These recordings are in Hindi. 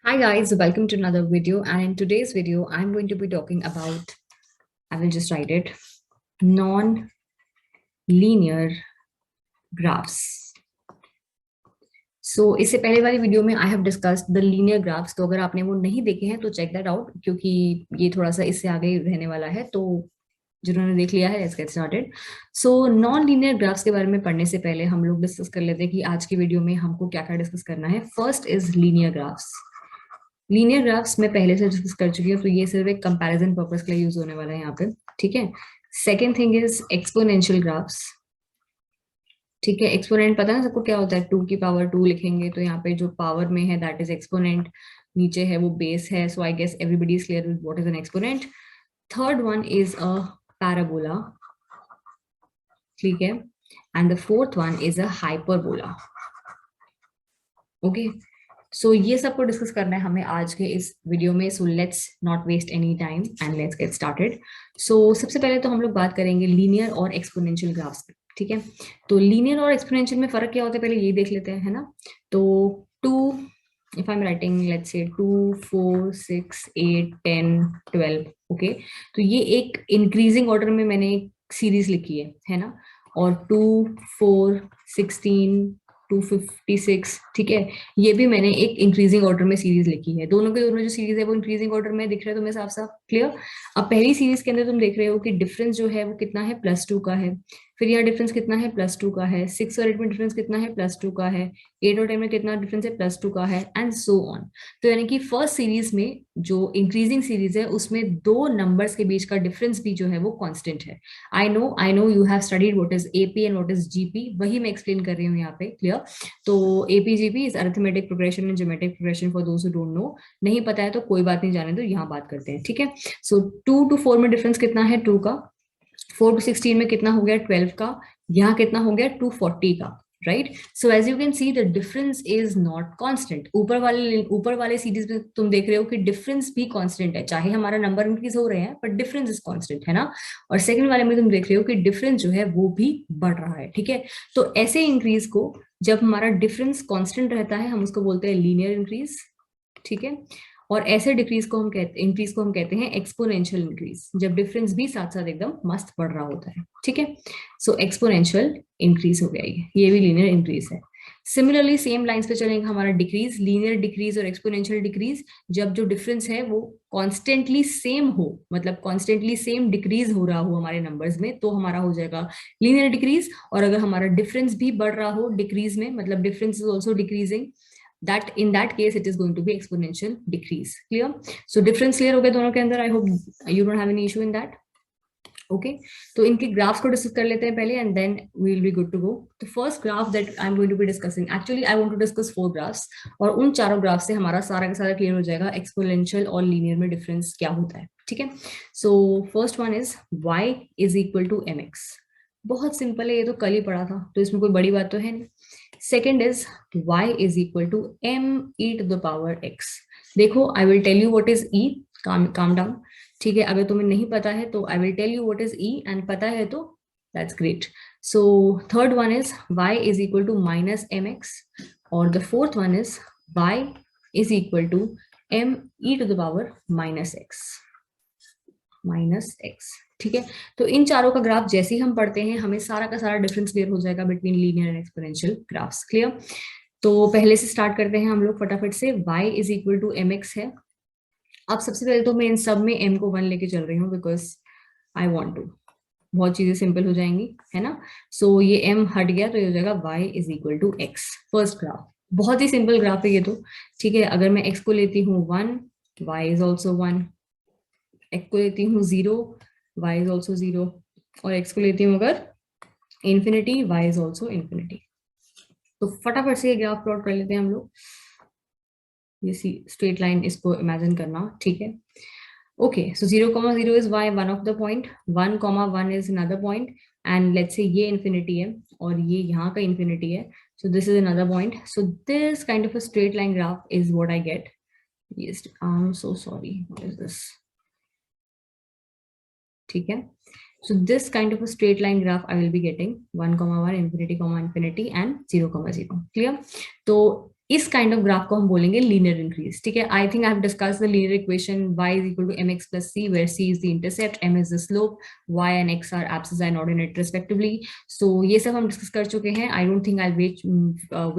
Hi guys, welcome to another video, and in today's video I'm going to be talking about, I will just write it, non-linear graphs. So इससे पहले वाली वीडियो में I have discussed the linear graphs, तो अगर आपने वो नहीं देखे हैं तो चेक दैट आउट, क्योंकि ये थोड़ा सा इससे आगे रहने वाला है। तो जिन्होंने देख लिया है, let's get started. So non linear graphs के बारे में पढ़ने से पहले हम लोग डिस्कस कर लेते हैं कि आज की वीडियो में हमको क्या क्या डिस्कस करना है। First is linear graphs. Linear graphs मैं पहले से डिस्कस कर चुकी हूँ, तो ये सिर्फ एक कंपैरिजन पर्पस के लिए यूज होने वाला है यहाँ पे, ठीक है। Second thing is exponential graphs, ठीक है। एक्सपोनेंट पता है सबको क्या होता है, 2 की पावर 2 लिखेंगे तो यहाँ पे जो पावर में है दैट इज एक्सपोनेंट, नीचे है वो बेस है। So I guess everybody is clear with what is an exponent. Third one is a parabola, ठीक है, and the fourth one is a hyperbola. Okay, so ये सबको डिस्कस करना है हमें आज के इस वीडियो में। So let's not waste any time and let's get started. So सबसे पहले तो हम लोग बात करेंगे लीनियर और एक्सपोनेंशियल ग्राफ्स की, ठीक है। तो लीनियर और एक्सपोनेंशियल में फर्क क्या होता है पहले ये देख लेते हैं, है ना। तो 2, if I'm writing let's say 2 4 6 8 10 12, okay, तो ये एक इंक्रीजिंग ऑर्डर में मैंने एक सीरीज लिखी है ना। और 2 4 16 256, ठीक है, ये भी मैंने एक इंक्रीजिंग ऑर्डर में सीरीज लिखी है। दोनों के दोनों जो सीरीज है वो इंक्रीजिंग ऑर्डर में दिख रहा है तुम्हें साफ साफ, क्लियर। अब पहली सीरीज के अंदर तुम देख रहे हो कि डिफरेंस जो है वो कितना है, +2 का है। फिर यहाँ डिफरेंस कितना है, +2 का है। 6 और 8 में डिफरेंस कितना है, +2 का है। 8 और 10 में कितना डिफरेंस है, +2 का है, एंड सो ऑन। तो यानी कि फर्स्ट सीरीज में जो इंक्रीजिंग सीरीज है उसमें दो नंबर्स के बीच का डिफरेंस भी जो है वो कांस्टेंट है। I know you have studied what is AP and what is GP, वही मैं एक्सप्लेन कर रही हूँ यहाँ पे, क्लियर। तो AP GP is arithmetic progression and geometric progression for those who don't know. नहीं पता है तो कोई बात नहीं, जाने दो, यहाँ बात करते हैं, ठीक है। सो 2 to 4 में डिफरेंस कितना है, 2 का। 4 to 16 में कितना हो गया, 12 का। यहाँ कितना हो गया, 240 का, right. So as you can see the difference is not constant. ऊपर वाले सीरीज में तुम देख रहे हो कि डिफरेंस भी कांस्टेंट है, चाहे हमारा नंबर इंक्रीज हो रहे हैं बट डिफरेंस इज कांस्टेंट, है ना। और सेकंड वाले में तुम देख रहे हो कि डिफरेंस जो है वो भी बढ़ रहा है, ठीक है। तो ऐसे इंक्रीज को, जब हमारा डिफरेंस कांस्टेंट रहता है, हम उसको बोलते हैं लीनियर इंक्रीज, ठीक है। और ऐसे डिक्रीज को हम कहते इंक्रीज को हम कहते हैं एक्सपोनेंशियल इंक्रीज, जब डिफरेंस भी साथ साथ एकदम मस्त बढ़ रहा होता है, ठीक है। सो एक्सपोनेंशियल इंक्रीज हो गया ये भी लीनियर इंक्रीज है। सिमिलरली सेम लाइंस पे चलेंगे हमारा डिक्रीज, लीनियर डिक्रीज और एक्सपोनेंशियल डिक्रीज। जब जो डिफरेंस है वो कॉन्स्टेंटली सेम हो, मतलब कॉन्स्टेंटली सेम डिक्रीज हो रहा हो हमारे नंबर्स में, तो हमारा हो जाएगा लीनियर डिक्रीज। और अगर हमारा डिफरेंस भी बढ़ रहा हो डिक्रीज में, मतलब difference is also decreasing, that in that case it is going to be exponential decrease, clear। So difference clear हो गया दोनों के अंदर, I hope you don't have any issue in that, okay। तो इनके ग्राफ्स को डिस्कस कर लेते हैं पहले and then we will be good to go. तो first graph that I am going to be discussing, actually I want to discuss 4 graphs, और उन चारों ग्राफ से हमारा सारा का सारा क्लियर हो जाएगा एक्सपोनेंशियल और लीनियर में डिफरेंस क्या होता है, ठीक है। So first one is y is equal to mx। बहुत सिंपल है, ये तो कल ही पढ़ा था, तो इसमें कोई बड़ी बात तो है नहीं। Second is y is equal to m e⁻x। देखो I will tell you what is e, calm down, ठीक है। अगर तुम्हें नहीं पता है तो I will tell you what is e, and पता है तो that's great. So third one is y is equal to -mx, और the fourth one is y is equal to m e⁻x, ठीक है। तो इन चारों का ग्राफ जैसे ही हम पढ़ते हैं हमें सारा का सारा डिफरेंस क्लियर हो जाएगा between linear and exponential graphs, clear. तो पहले से स्टार्ट करते हैं हम लोग फटाफट से। y is equal to mx है। अब सबसे पहले तो मैं इन सब में m को 1 लेके चल रही हूँ बिकॉज आई वॉन्ट टू, बहुत चीजें सिंपल हो जाएंगी, है ना। सो ये m हट गया तो ये हो जाएगा y is equal to x। First graph बहुत ही सिंपल ग्राफ है ये तो, ठीक है। अगर मैं x को लेती हूँ 1, y इज ऑल्सो 1। x को लेती हूँ 0, y इज ऑल्सो 0। और x को लेती हूँ अगर infinity, y is also infinity. तो फटाफट से ये ग्राफ प्लॉट कर लेते हैं हम लोग। ये स्ट्रेट लाइन इसको इमेजिन करना, ठीक है। Okay, so 0,0 is y, one of the point, 1,1 is another point, and let's say ये इन्फिनिटी है और ये यहाँ का इन्फिनिटी है, सो this is another point. So this kind of a straight line graph is what I get. Yes, I'm so sorry, what is this, ठीक है। So this kind of a straight line graph I will be getting 1,1 infinity, infinity and 0,0, clear। तो इस काइंड ऑफ ग्राफ को हम बोलेंगे लीनियर इंक्रीज, ठीक है। I think I have discussed the linear equation y is equal to mx plus c where c is the intercept, m is the slope, y and x are abscissa and ordinate respectively. So ये सब हम डिस्कस कर चुके हैं. I don't think I'll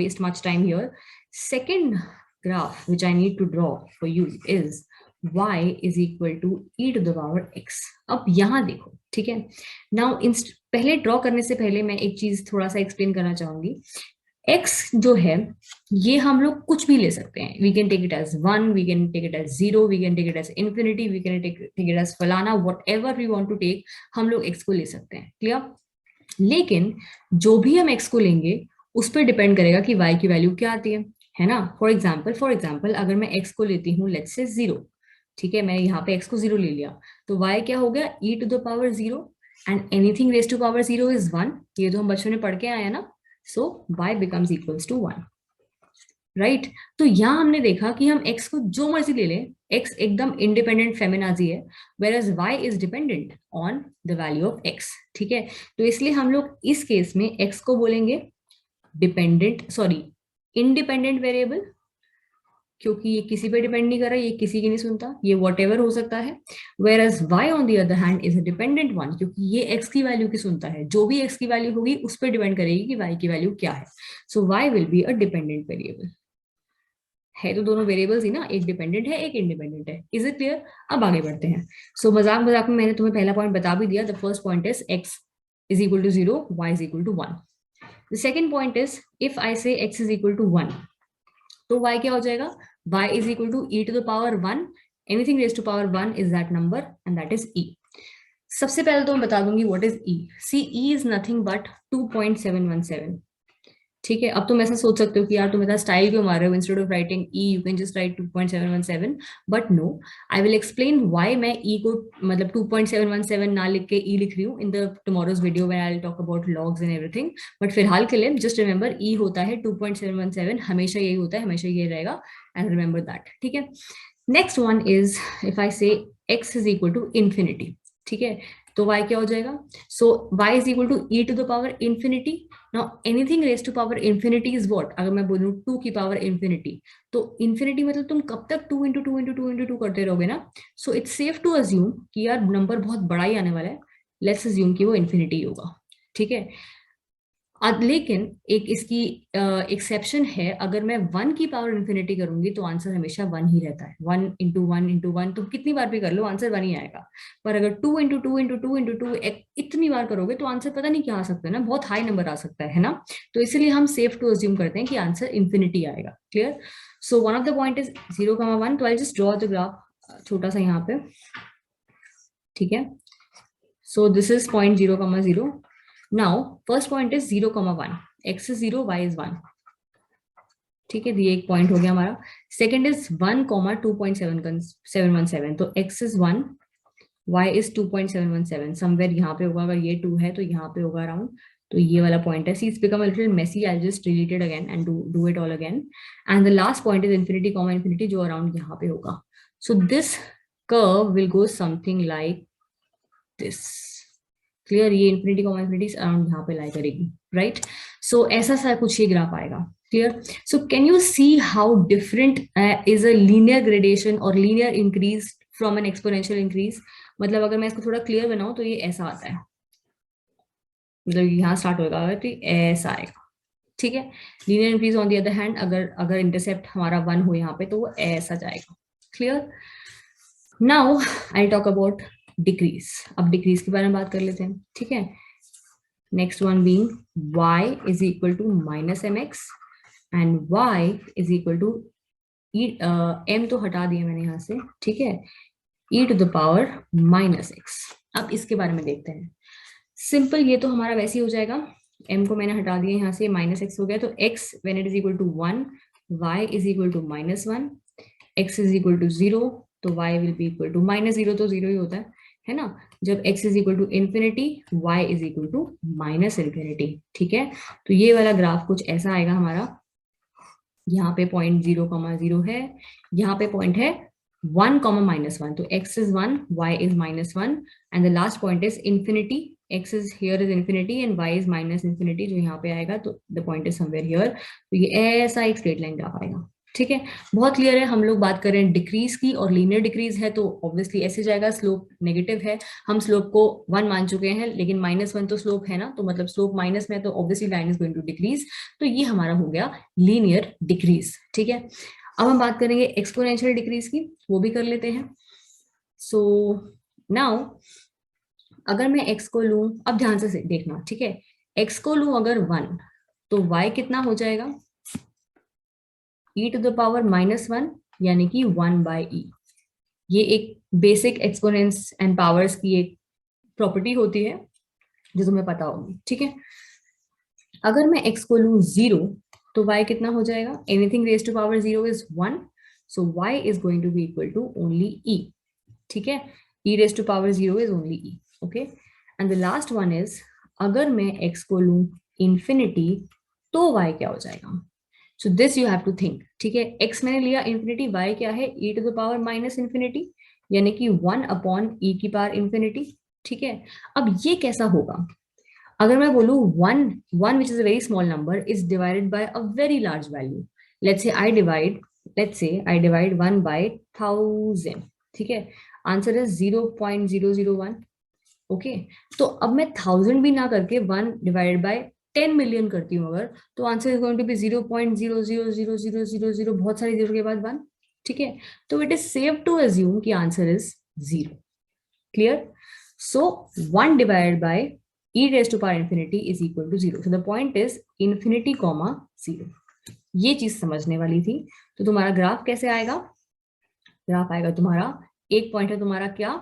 waste much time here. Second graph which I need to draw for you is y is equal to e to the power x. अब यहाँ देखो, ठीक है. Now पहले ड्रॉ करने से पहले मैं एक चीज थोड़ा सा एक्सप्लेन करना चाहूंगी. x जो है ये हम लोग कुछ भी ले सकते हैं. We can take it as 1, we can take it as 0, we can take it as infinity, we can take it as फलाना, whatever we want to take, हम लोग x को ले सकते हैं. क्लियर. लेकिन जो भी हम x को लेंगे उस पर डिपेंड करेगा कि y की वैल्यू क्या आती है ना. फॉर एग्जाम्पल अगर मैं x को लेती हूँ लेट्स से 0, ठीक है, मैं यहाँ पे x को 0 ले लिया तो y क्या हो गया e to the power 0 and anything raise to power 0 is 1. ये तो हम बचपन में पढ़ के आए हैं ना. So y becomes equals to 1, right? तो यहाँ हमने देखा कि हम x को जो मर्जी ले लें, x एकदम इंडिपेंडेंट फेमिनाजी है, whereas y is dependent on the value of x, ठीक है. तो इसलिए हम लोग इस केस में x को बोलेंगे इंडिपेंडेंट वेरिएबल, क्योंकि ये किसी पे डिपेंड नहीं कर रहा, ये किसी की नहीं सुनता, ये व्हाटएवर हो सकता है. whereas y on the other hand is a dependent one, क्योंकि ये x की वैल्यू की सुनता है. जो भी x की वैल्यू होगी उस पर डिपेंड करेगी कि y की वैल्यू क्या है. so y will be a dependent variable. है तो दोनों वेरिएबल्स ही ना, एक डिपेंडेंट है एक इंडिपेंडेंट है. Is it clear? अब आगे बढ़ते हैं. सो मजाक में मैंने तुम्हें पहला पॉइंट बता भी दिया. The first point is x is equal to 0, y is equal to 1. the second point is if I say x is equal to 1, तो y क्या हो जाएगा? y is equal to e to the power 1. Anything raised to power 1 is that number and that is e. सबसे पहले तो मैं बता दूंगी what is e. See, e is nothing but 2.717. ठीक है. अब तुम ऐसा सोच सकते हो कि यार तुम इतना स्टाइल क्यों मार रहे हो, instead of writing e you can just write 2.717. But no, I will explain why मैं e को मतलब 2.717 ना लिख के e लिख रही हूँ in the tomorrow's video when I will talk about logs and everything. But फिलहाल के लिए जस्ट रिमेंबर e होता है 2.717, हमेशा यही होता है, हमेशा ये रहेगा, एंड रिमेंबर दैट. ठीक है. Next one is if I say x is equal to infinity, ठीक है, तो y क्या हो जाएगा? So y is equal to e to the power infinity. Now anything raise to power infinity is what? अगर मैं बोलूं 2 की पावर इंफिनिटी, तो इंफिनिटी मतलब तुम कब तक 2 इंटू 2 इंटू 2 इंटू 2 करते रहोगे ना. So it's safe to assume कि यार नंबर बहुत बड़ा ही आने वाला है. लेट्स अज्यूम कि वो इंफिनिटी होगा. ठीक है. लेकिन एक इसकी एक्सेप्शन है. अगर मैं 1 की पावर इंफिनिटी करूंगी तो आंसर हमेशा 1 ही रहता है. 1 इंटू 1 इंटू 1, तुम कितनी बार भी कर लो आंसर 1 ही आएगा. पर अगर 2 इंटू 2 इंटू 2 इंटू 2 इतनी बार करोगे तो आंसर पता नहीं क्या आ सकता है ना, बहुत हाई नंबर आ सकता है ना. तो इसलिए हम सेफ टू अज्यूम करते हैं कि आंसर इंफिनिटी आएगा. Clear. So one of the point is 0,1. तो I just draw the graph छोटा सा यहाँ पे. ठीक है. सो this is point 0,0. Now, first point is 0,1. X is 0, y is 1. ठीक है, ये एक पॉइंट हो गया हमारा. Second is 1, 2.717. तो x is 1, y is 2.717. Somewhere यहाँ पे होगा. अगर ये 2 है तो यहाँ पे होगा अराउंड. तो ये वाला पॉइंट है. See, it's become a little messy. I'll just delete it again and do it all again. And the last point is infinity, infinity, जो अराउंड यहाँ पे होगा. So this curve will go something like this. Clear. ये इंफिनिटी कॉमा इंफिनिटी अराउंड यहाँ पे लाई करेगी. राइट. सो ऐसा सा कुछ ये ग्राफ आएगा. Clear. So can you see how different is a linear gradation और linear increase from an exponential increase. मतलब अगर मैं इसको थोड़ा क्लियर बनाऊं तो ये ऐसा आता है. मतलब यहाँ स्टार्ट होगा तो ऐसा आएगा. ठीक है. Linear increase on the other hand अगर इंटरसेप्ट हमारा 1 हो यहाँ पे तो वो ऐसा जाएगा. Clear. Now I talk about decrease. अब डिक्रीज के बारे में बात कर लेते हैं. ठीक है. Next one being y is equal to minus mx and y is equal to m तो हटा दिया मैंने यहाँ से. ठीक है. e to the power minus x. अब इसके बारे में देखते हैं. सिंपल, ये तो हमारा वैसे ही हो जाएगा. m को मैंने हटा दिया यहाँ से, माइनस x हो गया. तो x when it is equal to 1, y is equal to minus 1, x is equal to 0, तो y will be equal to minus 0, तो 0 ही होता है ना. जब x is equal to infinity, y is equal to minus infinity. ठीक है. तो ये वाला ग्राफ कुछ ऐसा आएगा हमारा. यहाँ पे पॉइंट 0,0 है, यहाँ पे पॉइंट है 1, -1. तो x is 1, y is -1 and the last point is infinity, x is here is infinity and y is minus infinity, जो यहाँ पे आएगा, तो the point is somewhere here, तो ये ऐसा एक स्ट्रेट लाइन ग्राफ आएगा। ठीक है, बहुत क्लियर है। हम लोग बात कर रहे हैं डिक्रीज की, और लीनियर डिक्रीज है तो ऑब्वियसली ऐसे जाएगा, स्लोप नेगेटिव है, हम स्लोप को 1 मान चुके हैं, लेकिन -1 तो स्लोप है ना, तो मतलब स्लोप माइनस में, तो obviously line is going to decrease, तो ये हमारा हो गया लीनियर डिक्रीज। ठीक है, अब हम बात करेंगे एक्सपोनेंशियल डिक्रीज की, वो भी कर लेते हैं। सो नाउ अगर मैं x को लूं, अब ध्यान से देखना, ठीक है, x को लूं अगर 1, तो y कितना हो जाएगा, e टू द पावर -1, यानी कि 1/e। ये एक बेसिक एक्सपोनेंट्स एंड पावर्स की एक प्रॉपर्टी होती है जो तुम्हें पता होगी। ठीक है, अगर मैं x को लूं 0, तो y कितना हो जाएगा, anything raise to power 0 is 1, so y is going to be equal to only e। ठीक है, e raise to power 0 is only e। Okay, and the last one is, अगर मैं x को लूं इंफिनिटी, तो y क्या हो जाएगा। So this you have to think. ठीक है, x मैंने लिया इंफिनिटी, y क्या है, e to the power minus infinity, यानी कि 1/e की पावर इंफिनिटी। ठीक है, अब ये कैसा होगा, अगर मैं बोलूं 1 which is a very small number is divided by a very large value, let's say I divide 1 by 1000। ठीक है, आंसर इज 0.001। ओके, तो अब मैं 1000 भी ना करके 1 डिवाइडेड बाय 10 मिलियन करती हूँ अगर, तो answer is going to be 0.00000, बहुत सारे जीरो के बाद 1। ठीक है, तो it is safe to assume कि answer is 0। Clear, so 1 divided by e raised to power infinity is equal to 0. So the point is infinity comma 0. ये चीज समझने वाली थी। तो तुम्हारा ग्राफ कैसे आएगा, ग्राफ आएगा तुम्हारा, एक पॉइंट है तुम्हारा क्या,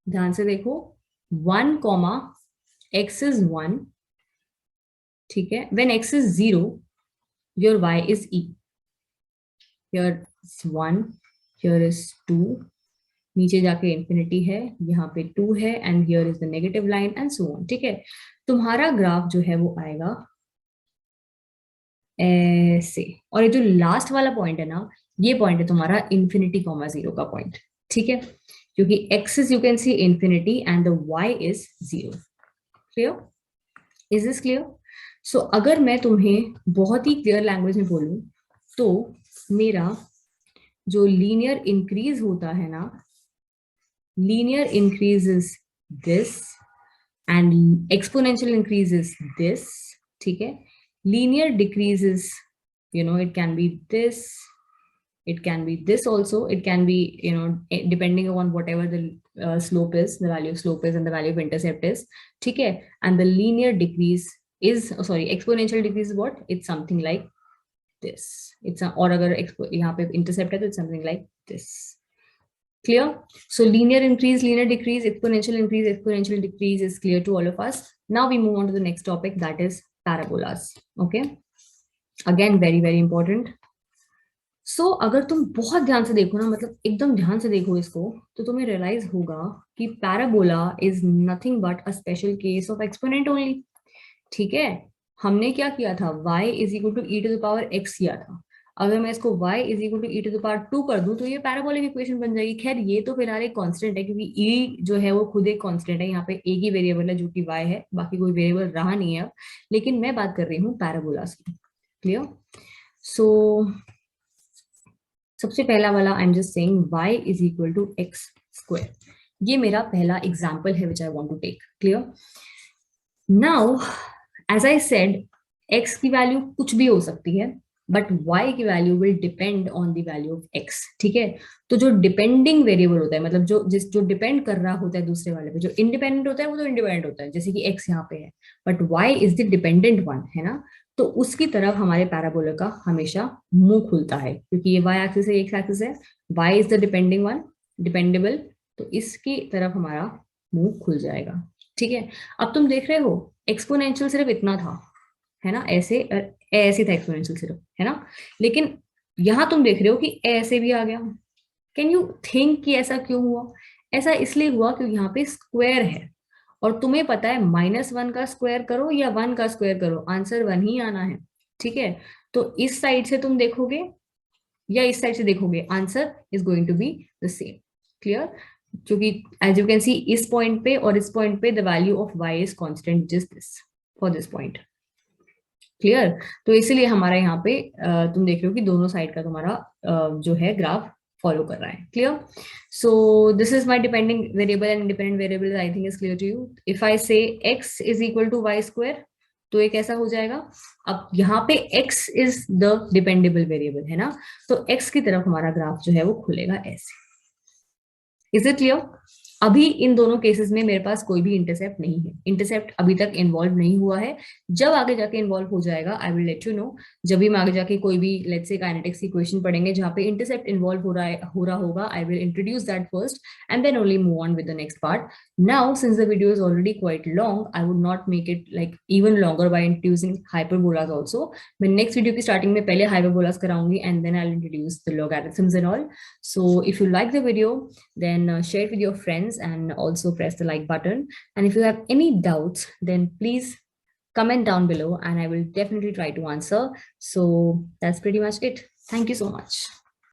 ध्यान से देखो, 1 comma x is 1। ठीक है, when x is 0 your y is e, here is 1, here is 2, नीचे जाके इंफिनिटी है, यहाँ पे 2 है, and here is the negative line and so on. ठीक है, तुम्हारा ग्राफ जो है वो आएगा ऐसे, और ये जो लास्ट वाला पॉइंट है ना, ये पॉइंट है तुम्हारा इंफिनिटी कॉमा 0 का पॉइंट। ठीक है, क्योंकि x is, you can see infinity and the y is 0। Clear, is this clear. So अगर मैं तुम्हें बहुत ही क्लियर लैंग्वेज में बोलूं, तो मेरा जो लीनियर इंक्रीज होता है ना, linear increase is this and exponential increase is this। ठीक है, linear decrease is, it can be this, it can be this also, it can be, depending on whatever the slope is, the value of slope is and the value of intercept is। ठीक है, and the linear decrease is, exponential decrease is what, it's something like this, और अगर यहाँ पे intercept है तो it's something like this। Clear? So linear increase, linear decrease, exponential increase, exponential decrease is clear to all of us. Now we move on to the next topic, that is parabolas. Okay? Again, very, very important. So अगर तुम बहुत ध्यान से देखो ना, मतलब एकदम ध्यान से देखो इसको, तो तुम्हें रियलाइज होगा कि parabola is nothing but a special case of exponent only. ठीक है, हमने क्या किया था, y is equal to e to the power x किया था। अगर मैं इसको y is equal to e to the power 2 कर दूं, तो ये पैराबोलिक इक्वेशन बन जाएगी। खैर ये तो फिलहाल एक कांस्टेंट है, क्योंकि e जो है वो खुद एक कांस्टेंट है, यहाँ पे एक ही वेरिएबल है जो कि y है, बाकी कोई वेरिएबल रहा नहीं है अब। लेकिन मैं बात कर रही हूँ पैराबोलास की। क्लियर, सो सबसे पहला वाला I am just saying y is equal to x square, ये मेरा पहला एग्जाम्पल है which I want to take. Clear, now as I said, x की वैल्यू कुछ भी हो सकती है, बट y की value will depend on the value of x। ठीक है, तो जो डिपेंडिंग वेरिएबल होता है, मतलब जो डिपेंड कर रहा होता है दूसरे वाले पे, जो इंडिपेंडेंट होता है वो तो इंडिपेंडेंट होता है, जैसे कि x यहाँ पे है, but y is the dependent one, है ना, तो उसकी तरफ हमारे पैराबोला का हमेशा मुंह खुलता है, क्योंकि ये y एक्सिस है, x एक्सिस है, y is the depending one, dependable, तो इसकी तरफ हमारा मुंह खुल जाएगा। ठीक है, अब तुम देख रहे हो एक्सपोनेंशियल सिर्फ इतना था, है ना, ऐसे ऐसे था एक्सपोनेंशियल सिर्फ, है ना, लेकिन यहां तुम देख रहे हो कि ऐसे भी आ गया। कैन यू थिंक कि ऐसा क्यों हुआ, ऐसा इसलिए हुआ क्योंकि यहाँ पे स्क्वायर है, और तुम्हें पता है -1 का स्क्वायर करो या 1 का स्क्वायर करो, आंसर 1 ही आना है। ठीक है, तो इस साइड से तुम देखोगे या इस साइड से देखोगे, answer is going to be the same. Clear, क्योंकि एज यू कैन सी इस पॉइंट पे और इस पॉइंट पे the value of y is constant just this for this point. Clear? तो इसीलिए हमारा यहाँ पे तुम देख रहे हो कि दोनों साइड का तुम्हारा जो है ग्राफ फॉलो कर रहा है। Clear? So this is my depending variable and independent variable, I think is clear to you. If I say x is equal to y square, तो ये कैसा हो जाएगा? अब यहाँ पे x is the dependable variable है ना, तो x की तरफ हमारा ग्राफ जो है वो खुलेगा ऐसे। Is it clear? अभी इन दोनों केसेस में मेरे पास कोई भी इंटरसेप्ट नहीं है, इंटरसेप्ट अभी तक इन्वॉल्व नहीं हुआ है। जब आगे जाके इन्वॉल्व हो जाएगा I will let you know. जब भी हम आगे जाके कोई भी लेट्स से काइनेटिक्स की इक्वेशन पढ़ेंगे जहाँ पे इंटरसेप्ट इन्वॉल्व हो रहा होगा, I will introduce that first and then only move on with the next part. Now since the video is already quite long, I would not make it like even longer by introducing hyperbolas also. मैं नेक्स्ट वीडियो की स्टार्टिंग में पहले हाइपरबोलास कराऊंगी and then I will introduce the logarithms and all. So if you like the video, then share it with your friends and also press the like button. And if you have any doubts, then please comment down below and I will definitely try to answer. So that's pretty much it. Thank you so much.